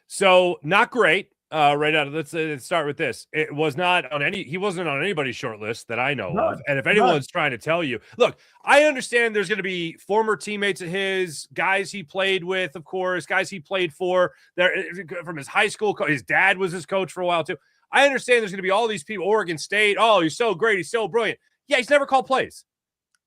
So not great. Right out of let's start with this. It was not on he wasn't on anybody's short list that I know of. And if anyone's trying to tell you, look, I understand there's going to be former teammates of his, guys he played with, of course, guys he played for there from his high school. His dad was his coach for a while too. I understand there's going to be all these people, Oregon State. Oh, he's so great. He's so brilliant. Yeah, he's never called plays.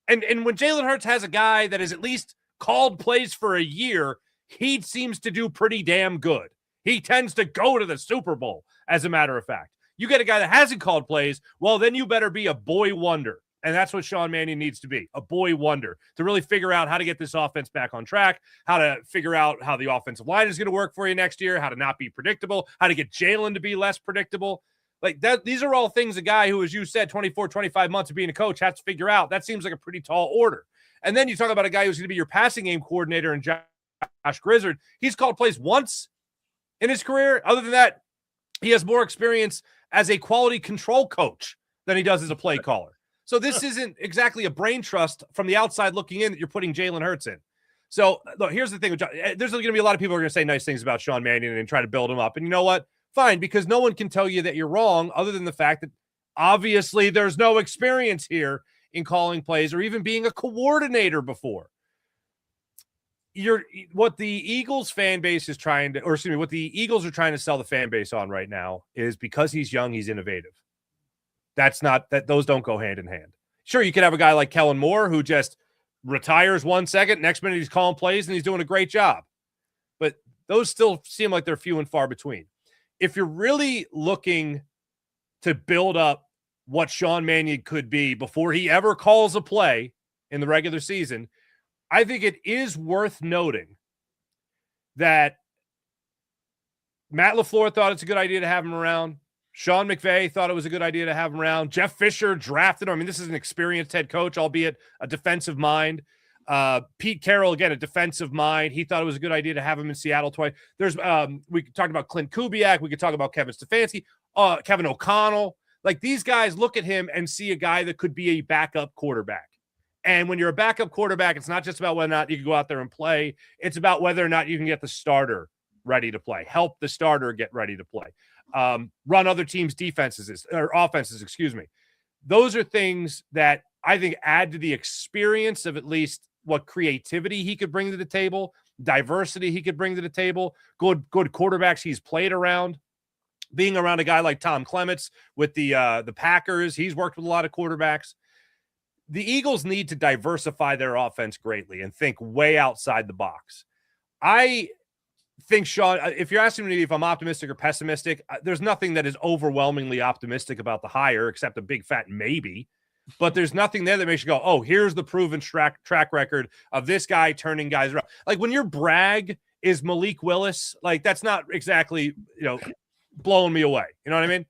And when Jalen Hurts has a guy that has at least called plays for a year, he seems to do pretty damn good. He tends to go to the Super Bowl, as a matter of fact. You get a guy that hasn't called plays, well, then you better be a boy wonder. And that's what Sean Mannion needs to be, a boy wonder, to really figure out how to get this offense back on track, how to figure out how the offensive line is going to work for you next year, how to not be predictable, how to get Jalen to be less predictable. Like that, these are all things a guy who, as you said, 24, 25 months of being a coach has to figure out. That seems like a pretty tall order. And then you talk about a guy who's going to be your passing game coordinator and Josh Grizzard. He's called plays once in his career. Other than that, he has more experience as a quality control coach than he does as a play caller. So this isn't exactly a brain trust from the outside looking in that you're putting Jalen Hurts in. So look, here's the thing. There's going to be a lot of people who are going to say nice things about Sean Mannion and try to build him up. And you know what? Fine, because no one can tell you that you're wrong other than the fact that obviously there's no experience here in calling plays or even being a coordinator before. What the Eagles fan base is trying to, or excuse me, what the Eagles are trying to sell the fan base on right now is because he's young, he's innovative. Those don't go hand in hand. Sure, you could have a guy like Kellen Moore who just retires 1 second, next minute he's calling plays and he's doing a great job. But those still seem like they're few and far between. If you're really looking to build up what Sean Mannion could be before he ever calls a play in the regular season, I think it is worth noting that Matt LaFleur thought it's a good idea to have him around. Sean McVay thought it was a good idea to have him around. Jeff Fisher drafted him. I mean, this is an experienced head coach, albeit a defensive mind. Pete Carroll, again, a defensive mind. He thought it was a good idea to have him in Seattle twice. We could talk about Clint Kubiak. We could talk about Kevin Stefanski, Kevin O'Connell. Like, these guys look at him and see a guy that could be a backup quarterback. And when you're a backup quarterback, it's not just about whether or not you can go out there and play. It's about whether or not you can get the starter ready to play, help the starter get ready to play, run other teams' defenses or offenses, excuse me. Those are things that I think add to the experience of at least what creativity he could bring to the table, diversity he could bring to the table, good quarterbacks he's played around. Being around a guy like Tom Clements with the Packers, he's worked with a lot of quarterbacks. The Eagles need to diversify their offense greatly and think way outside the box. I think, Sean, if you're asking me if I'm optimistic or pessimistic, there's nothing that is overwhelmingly optimistic about the hire except a big fat maybe. But there's nothing there that makes you go, oh, here's the proven track record of this guy turning guys around. Like when your brag is Malik Willis, like that's not exactly, blowing me away. You know what I mean?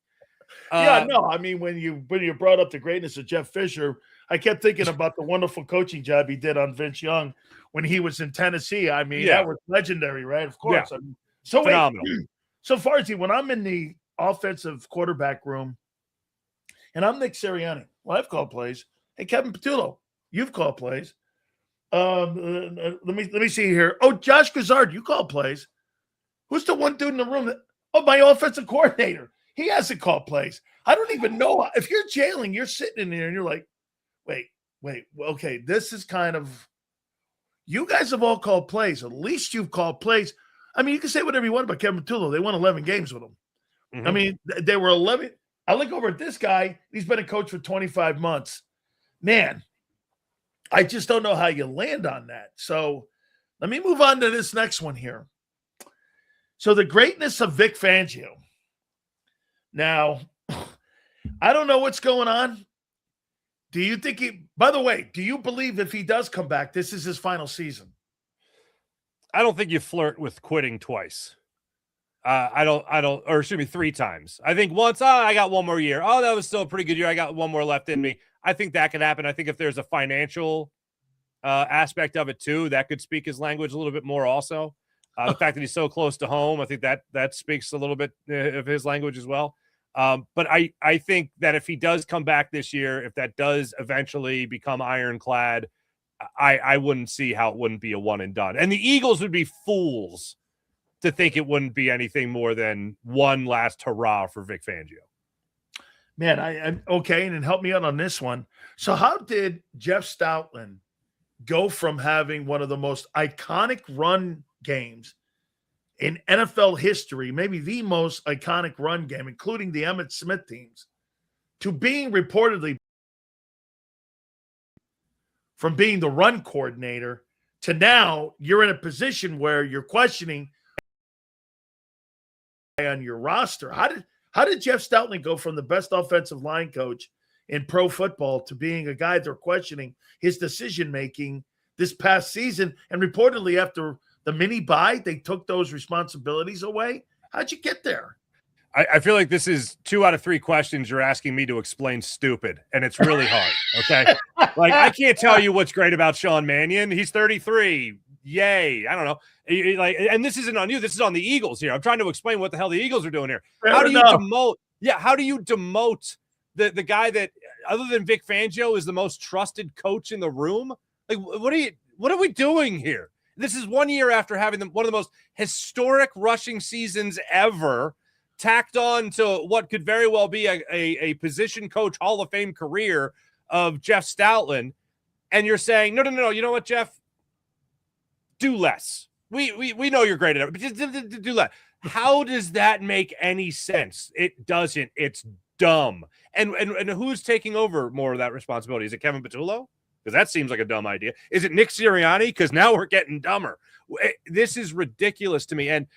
Yeah, no. I mean, when you brought up the greatness of Jeff Fisher, I kept thinking about the wonderful coaching job he did on Vince Young when he was in Tennessee. I mean, that was legendary, right? Of course. Yeah. I mean, so phenomenal. So Farzy, when I'm in the offensive quarterback room and I'm Nick Sirianni, well, I've called plays. Hey, Kevin Patullo, you've called plays. Let me see here. Oh, Josh Grizzard, you call plays. Who's the one dude in the room my offensive coordinator? He hasn't called plays. I don't even know. If you're jailing, you're sitting in there and you're like, wait, okay, this is kind of, you guys have all called plays. At least you've called plays. I mean, you can say whatever you want about Kevin Patullo. They won 11 games with him. Mm-hmm. I mean, they were 11. I look over at this guy. He's been a coach for 25 months. Man, I just don't know how you land on that. So let me move on to this next one here. So the greatness of Vic Fangio. Now, I don't know what's going on. Do you think by the way, do you believe if he does come back, this is his final season? I don't think you flirt with quitting twice. Or excuse me, 3 times. I think once, I got one more year. Oh, that was still a pretty good year. I got one more left in me. I think that could happen. I think if there's a financial aspect of it too, that could speak his language a little bit more also. The fact that he's so close to home, I think that speaks a little bit of his language as well. But I think that if he does come back this year, if that does eventually become ironclad, I wouldn't see how it wouldn't be a one and done. And the Eagles would be fools to think it wouldn't be anything more than one last hurrah for Vic Fangio. Man, I'm okay, and then help me out on this one. So how did Jeff Stoutland go from having one of the most iconic run games in NFL history, maybe the most iconic run game, including the Emmitt Smith teams, to being reportedly from being the run coordinator to now you're in a position where you're questioning on your roster? How did Jeff Stoutland go from the best offensive line coach in pro football to being a guy they're questioning his decision-making this past season? And reportedly after the mini bye, they took those responsibilities away. How'd you get there? I feel like this is 2 out of 3 questions you're asking me to explain stupid, and it's really hard, okay? Like, I can't tell you what's great about Sean Mannion. He's 33. Yay. I don't know. Like, and this isn't on you. This is on the Eagles here. I'm trying to explain what the hell the Eagles are doing here. How do you demote? Yeah, how do you demote the guy that, other than Vic Fangio, is the most trusted coach in the room? Like, what are we doing here? This is 1 year after having one of the most historic rushing seasons ever, tacked on to what could very well be a position coach Hall of Fame career of Jeff Stoutland. And you're saying, no. You know what, Jeff? Do less. We know you're great at it, but just do less. How does that make any sense? It doesn't. It's dumb. And who's taking over more of that responsibility? Is it Kevin Patullo? Because that seems like a dumb idea. Is it Nick Sirianni? Because now we're getting dumber. This is ridiculous to me. And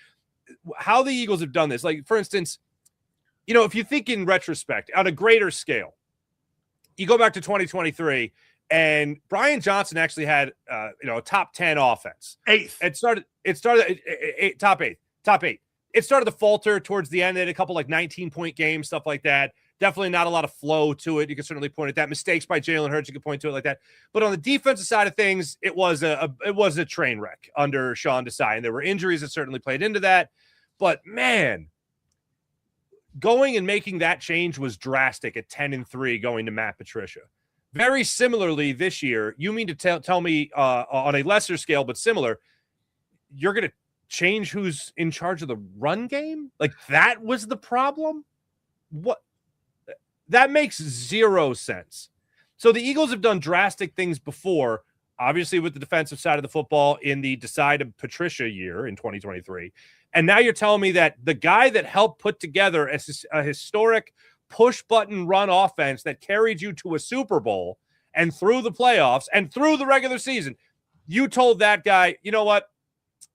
how the Eagles have done this, like, for instance, if you think in retrospect on a greater scale, you go back to 2023 and Brian Johnson actually had a top 10 offense. It started top eight. It started to falter towards the end. They had a couple like 19-point games, stuff like that. Definitely not a lot of flow to it. You can certainly point at that. Mistakes by Jalen Hurts, you can point to it like that. But on the defensive side of things, it was a train wreck under Sean Desai, and there were injuries that certainly played into that. But man, going and making that change was drastic at 10-3, going to Matt Patricia. Very similarly, this year, you mean to tell me on a lesser scale but similar, you're going to change who's in charge of the run game? Like, that was the problem? What? That makes zero sense. So the Eagles have done drastic things before, obviously with the defensive side of the football in the decided Patricia year in 2023. And now you're telling me that the guy that helped put together a historic push-button run offense that carried you to a Super Bowl and through the playoffs and through the regular season, you told that guy, you know what?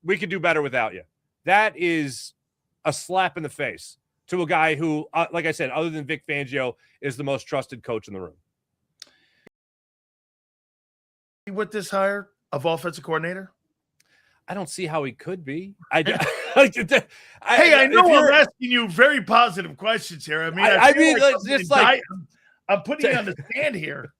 We could do better without you. That is a slap in the face to a guy who, like I said, other than Vic Fangio, is the most trusted coach in the room. With this hire of offensive coordinator? I don't see how he could be. I know I'm asking you very positive questions here. I mean, I'm putting you on the stand here.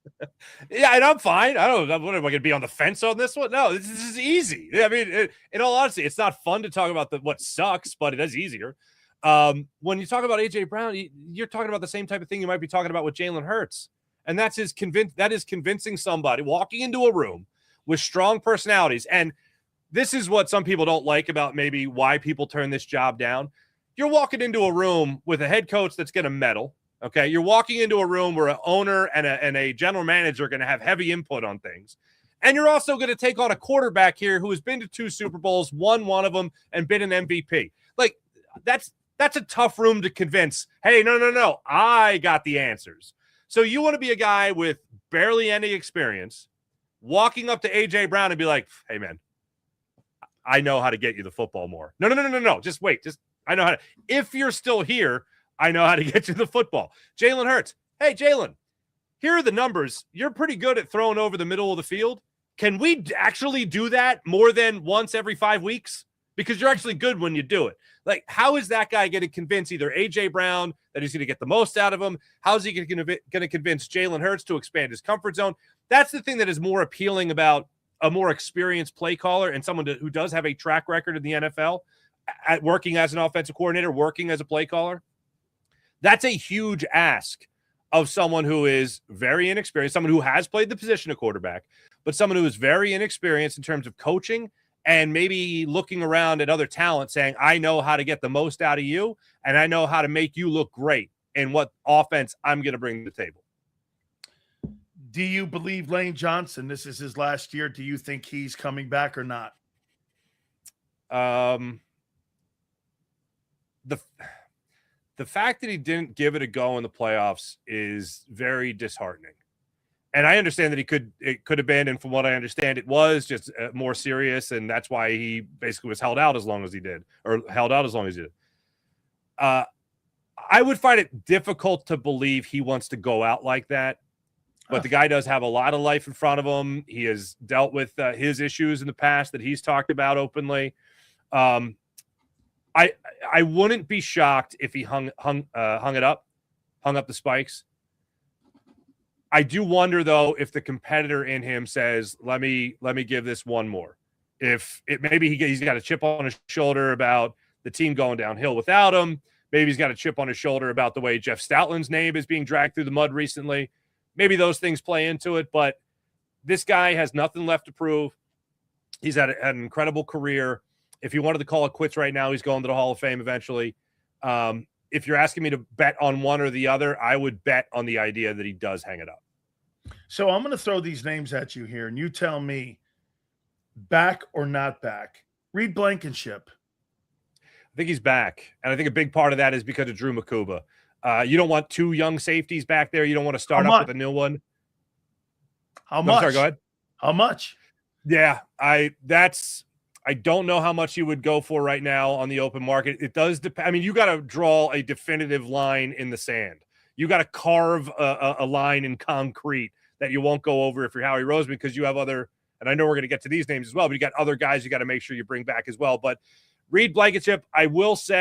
Yeah, and I'm fine. What am I going to be on the fence on this one? No, this is easy. I mean, in all honesty, it's not fun to talk about what sucks, but it is easier. When you talk about AJ Brown, you're talking about the same type of thing you might be talking about with Jalen Hurts, and that is convincing somebody walking into a room with strong personalities. And this is what some people don't like about maybe why people turn this job down. You're walking into a room with a head coach that's going to meddle. Okay, you're walking into a room where an owner and a general manager are going to have heavy input on things. And you're also going to take on a quarterback here who has been to 2 Super Bowls, won one of them, and been an MVP. Like, that's a tough room to convince. Hey, no, I got the answers. So you want to be a guy with barely any experience walking up to AJ Brown and be like, hey, man, I know how to get you the football more. No. Just wait. I know how to. If you're still here, I know how to get you the football. Jalen Hurts. Hey, Jalen, here are the numbers. You're pretty good at throwing over the middle of the field. Can we actually do that more than once every 5 weeks? Because you're actually good when you do it. Like, how is that guy going to convince either AJ Brown that he's going to get the most out of him? How is he going to convince Jalen Hurts to expand his comfort zone? That's the thing that is more appealing about a more experienced play caller and someone who does have a track record in the NFL at working as an offensive coordinator, working as a play caller. That's a huge ask of someone who is very inexperienced, someone who has played the position of quarterback, but someone who is very inexperienced in terms of coaching and maybe looking around at other talent saying, I know how to get the most out of you, and I know how to make you look great in what offense I'm going to bring to the table. Do you believe Lane Johnson, this is his last year, do you think he's coming back or not? The fact that he didn't give it a go in the playoffs is very disheartening. And I understand that it could have been, and from what I understand, it was just more serious, and that's why he basically was held out as long as he did. I would find it difficult to believe he wants to go out like that, but the guy does have a lot of life in front of him. He has dealt with his issues in the past that he's talked about openly. I wouldn't be shocked if he hung up the spikes. I do wonder, though, if the competitor in him says, let me give this one more. If it maybe he's got a chip on his shoulder about the team going downhill without him. Maybe he's got a chip on his shoulder about the way Jeff Stoutland's name is being dragged through the mud recently. Maybe those things play into it, but this guy has nothing left to prove. He's had an incredible career. If he wanted to call it quits right now, he's going to the Hall of Fame eventually. If you're asking me to bet on one or the other, I would bet on the idea that he does hang it up. So I'm going to throw these names at you here, and you tell me back or not back. Reed Blankenship. I think he's back, and I think a big part of that is because of Drew Makuba. You don't want two young safeties back there. You don't want to start up with a new one. How much? Sorry, go ahead. How much? Yeah, I don't know how much you would go for right now on the open market. It does depend. I mean, you got to draw a definitive line in the sand. You got to carve a line in concrete that you won't go over if you're Howie Roseman, because you have other, and I know we're going to get to these names as well, but you got other guys you got to make sure you bring back as well. But Reed Blankenship, I will say,